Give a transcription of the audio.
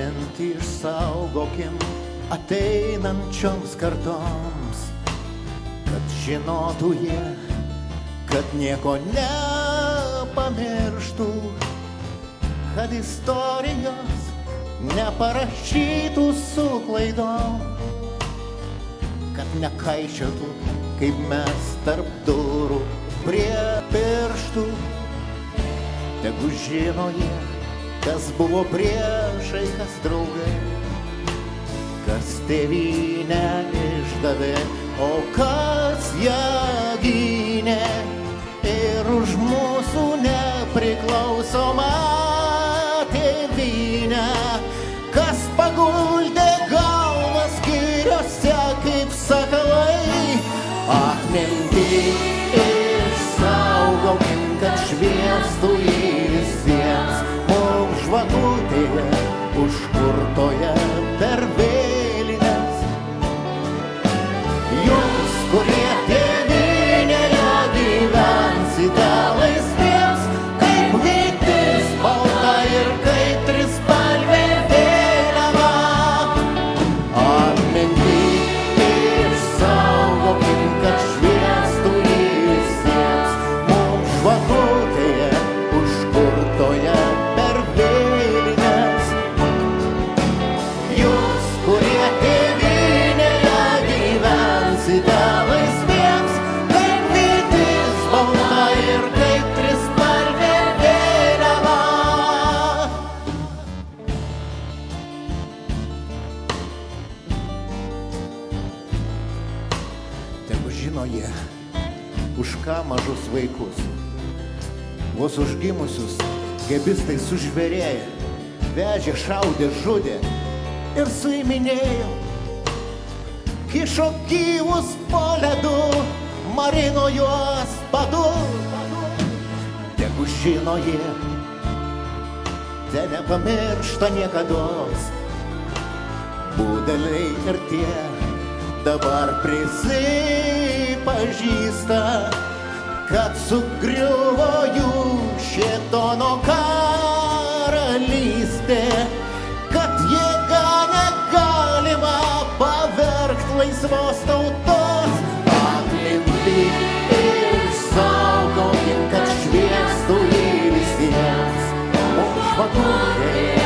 atmintį išsaugokim ateinančioms kartoms, kad žinotų jie, kad nieko nepamirštų, kad istorijos neparašytų su klaidom, kad nekaišiotų, kaip mes tarp durų prie pirštų. Tegu žino jie, kas buvo priešai, kas draugai, kas tėvynę išdavė, o kas ją gynė, ir už mūsų nepriklausomą tėvynę, kas paguldė galvas skyriuose kaip sakalai. Atmintį išsaugokim, kad šviestų visiems mums žvakutėje užkurtoje per vėlines. Jums, kurie tėvynėje gyvensite laisviems, kaip vytis balta ir kaip trispalvė vėliava. Atmintį išsaugokim, kad šviestų visiems mums žvakutėje užkurtoje per vėlines. Jūs, kurie tėvynėje gyvensite laisviems, kaip vytis balta ir kaip trispalvė vėliava. Tegu žino jie, už ką mažus vaikus, vos užgimusius gebistai sužvėrėję, vežė, šaudė, žudė ir suiminėjo, kišo gyvus po ledu, marino juos badu. Tegu žino jie, te nepamiršta niekados, budeliai ir tie dabar prisipažįsta, kad sugriuvo jų šėtono karalystė, kad jėga negalima pavergt laisvos tautos. Atmintį išsaugokim, kad šviestų visiems mums žvakutėje